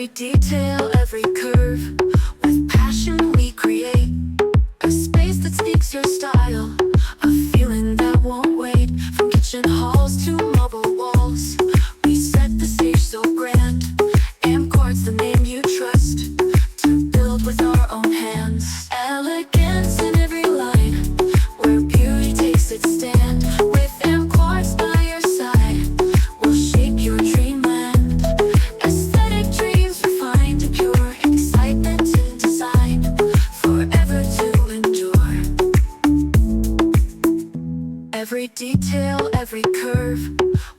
Every detail, every curve, with passion we create a space that speaks your style, a feeling that won't wait. From kitchen halls to marble walls, we set the stage so grand. AmpQuartz, the name you trust, to build with our own hands. Elegance in every line, where beauty takes its stand. With AmpQuartz by your side, we'll shape your dreamland. Aesthetic dreams refined to pure excitement in design, forever to endure. Every detail, every curve,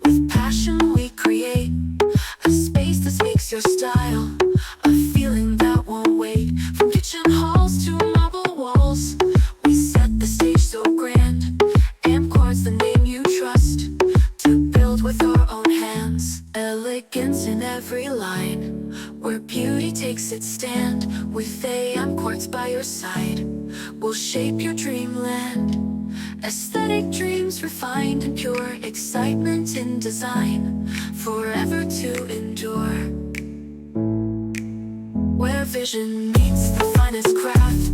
with passion we create a space that speaks your style, a feeling that won't wait. From kitchen halls to marble walls, we set the stage so grand. AmpQuartz, the name you trust, to build with our own hands. Elegance in every line, where beauty takes its stand. With AmpQuartz by your side, we'll shape your dreamland. Aesthetic dreams refined and pure excitement in design, forever to endure. Where vision meets the finest craft,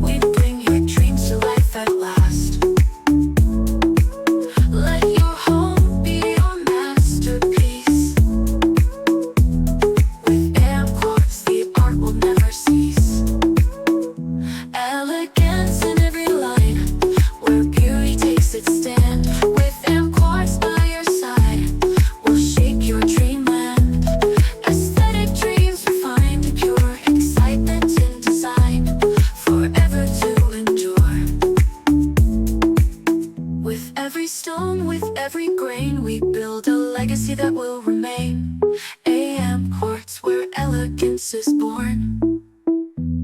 we bring your dreams to life at last. Let your home be your masterpiece. With AmpQuartz, the art will never cease. Elegance in every line, where beauty takes its stand. With AmpQuartz by your side, we'll shape your dreamland. Aesthetic dreams refined and pure excitement in design, forever to endure. With every stone, with every grain, we build a legacy that will remain. AmpQuartz, where elegance is born.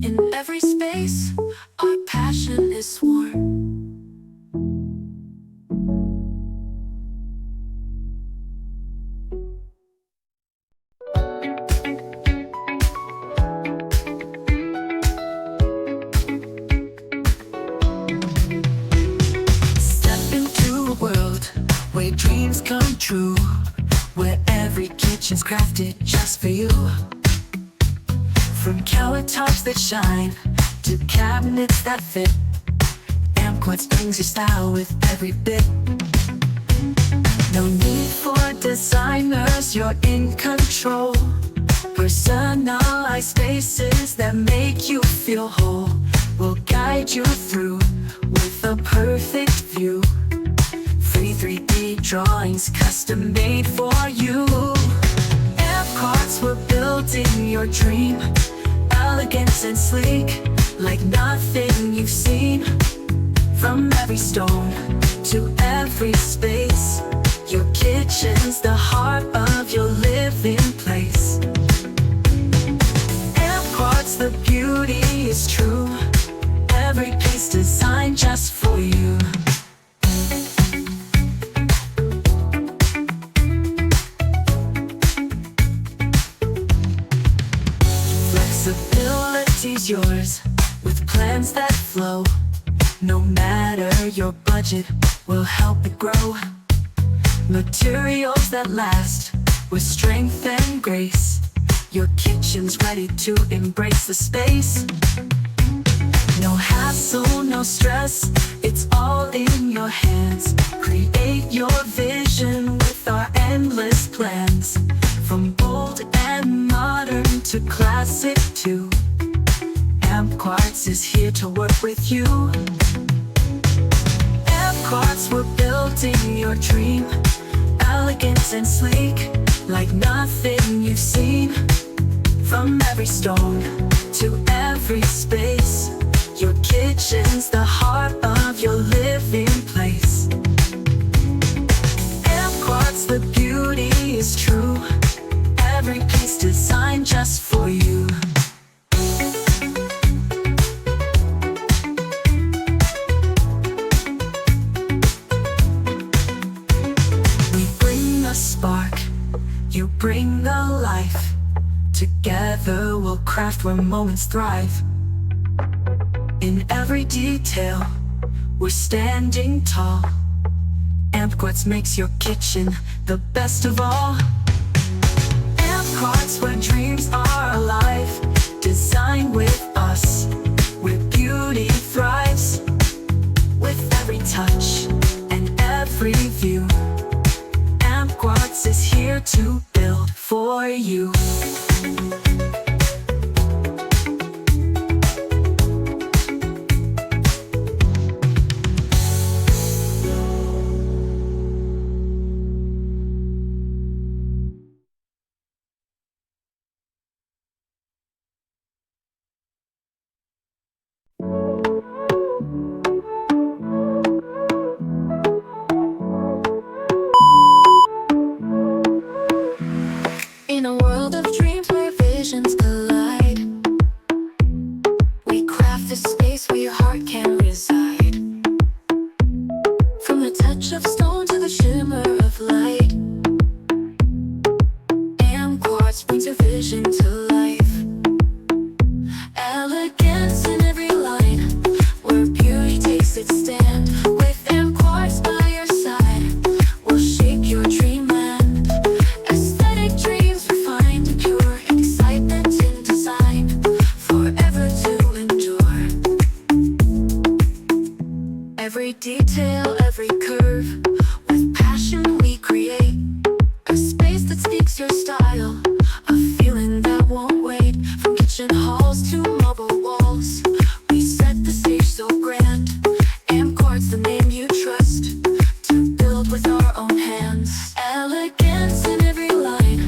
In every space, our passion is sworn. Step into a world where dreams come true, where every kitchen's crafted just for you. From countertops that shine to cabinets that fit, AmpQuartz brings your style with every bit. No need for designers, you're in control. Personalized spaces that make you feel whole. We'll guide you through with a perfect view. Free 3D drawings, custom made for you. AmpQuartz, we're building your dream. Elegant and sleek, like nothing you've seen. From every stone to every space, your kitchen's the heart of your living place. AmpQuartz, the beauty is true. Every piece designed just for you. Flexibility's yours, with plans that flow. No matter your budget, we'll help it grow. Materials that last, with strength and grace. Your kitchen's ready to embrace the space. No hassle, no stress, it's all in your hands. Create your vision with our endless plans. From bold and modern to classic too, AmpQuartz is here to work with you. AmpQuartz, we're building your dream. Elegant and sleek, like nothing you've seen. From every stone to every space, your kitchen's the heart of your living place. AmpQuartz, the beauty is true. Every piece designed just for you. We bring the spark, you bring the life. Together we'll craft where moments thrive. In every detail, we're standing tall. AmpQuartz makes your kitchen the best of all. AmpQuartz, where dreams are alive. Design with us, where beauty thrives. With every touch and every view, AmpQuartz is here to build for you. In a world of dreams where visions collide, we craft a space where your heart can reside. From the touch of stone to the shimmer of light, AmpQuartz brings your vision to life. Elegance in every line, where beauty takes its stand. With AmpQuartz by your side, we'll shape your dreamland. Aesthetic dreams refined and pure, excitement in design, forever to endure. Every detail, every curve, with passion we create a space that speaks your style, a feeling that won't wait. From kitchen halls to marble walls, we set the stage so grand. AmpQuartz, the name you trust, to build with our own hands. Elegance in every line,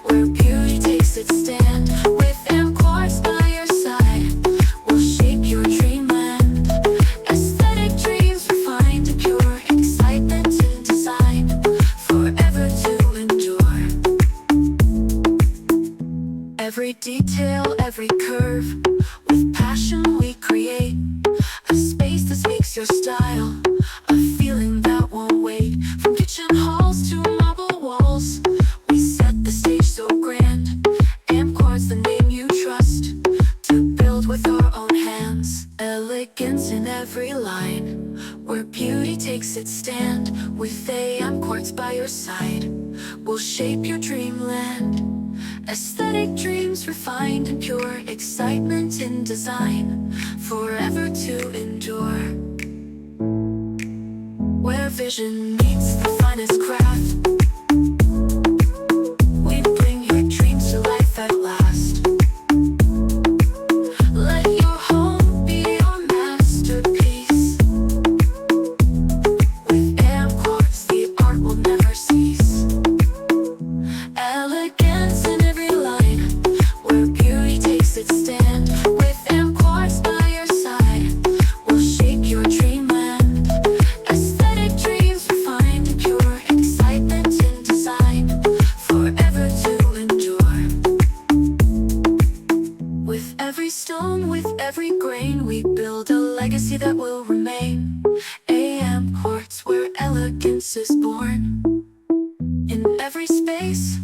where beauty takes its stand. With AmpQuartz by your side, we'll shape your dreamland. Aesthetic dreams refined and pure, excitement in design, forever to endure. Every detail, every curve, with passion we create a space that speaks your style, a feeling that won't wait. From kitchen halls to marble walls, we set the stage so grand. AmpQuartz, the name you trust, to build with our own hands. Elegance in every line, where beauty takes its stand. With AmpQuartz by your side, we'll shape your dreamland. Aesthetic dreams refined and pure, excitement in design, forever to endure. Where vision meets the finest craft, we bring your dreams to life at last. Let your home be your masterpiece. With AmpQuartz, the art will never cease. Elegance in every line, where beauty takes its stand. With AmpQuartz by your side, we'll shape your dreamland. Aesthetic dreams refined and pure, excitement in design, forever to endure. With every stone, with every grain, we build a legacy that will remain. AmpQuartz, where elegance is born. In every space,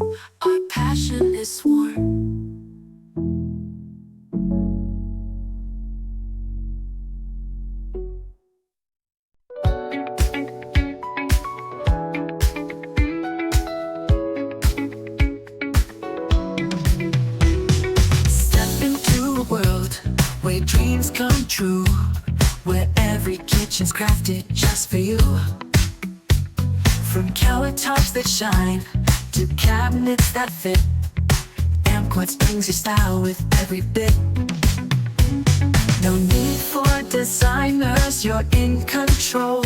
our passion is sworn. Step into a world where dreams come true, where every kitchen's crafted just for you. From countertops that shine to cabinets that fit, AmpQuartz brings your style with every bit. No need for designers, you're in control.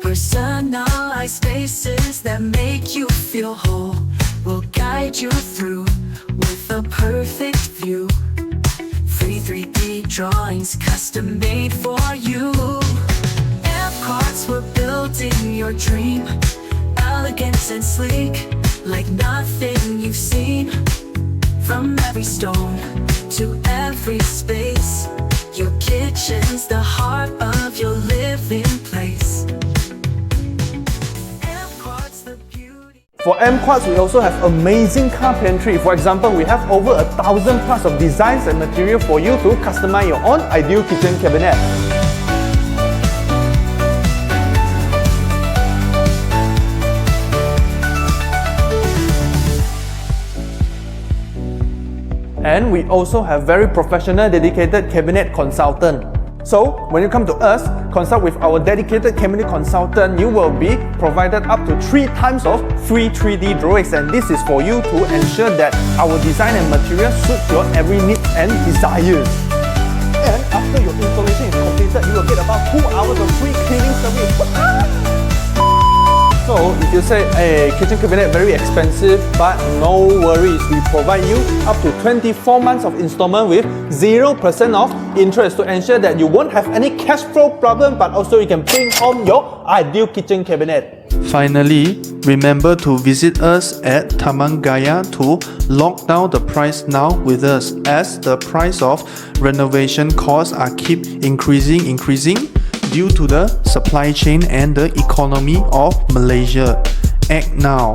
Personalized spaces that make you feel whole. We'll guide you through with a perfect view. Free 3D drawings, custom made for you. AmpQuartz, we're building your dream. Elegant and sleek, like nothing you've seen. From every stone to every space, your kitchen's the heart of your living place. AmpQuartz, the beauty. For AmpQuartz, we also have amazing carpentry. For example, we have over 1,000 plus of designs and material for you to customize your own ideal kitchen cabinet. And we also have very professional dedicated cabinet consultant. So when you come to us, consult with our dedicated cabinet consultant, you will be provided up to 3 times of free 3D drawings, and this is for you to ensure that our design and material suit your every need and desires. And after your installation is completed, you will get about 2 hours of free cleaning service. So if you say, hey, kitchen cabinet very expensive, but no worries, we provide you up to 24 months of installment with 0% of interest to ensure that you won't have any cash flow problem, but also you can bring home your ideal kitchen cabinet. Finally, remember to visit us at Taman Gaya to lock down the price now with us, as the price of renovation costs are keep increasing due to the supply chain and the economy of Malaysia. Act now.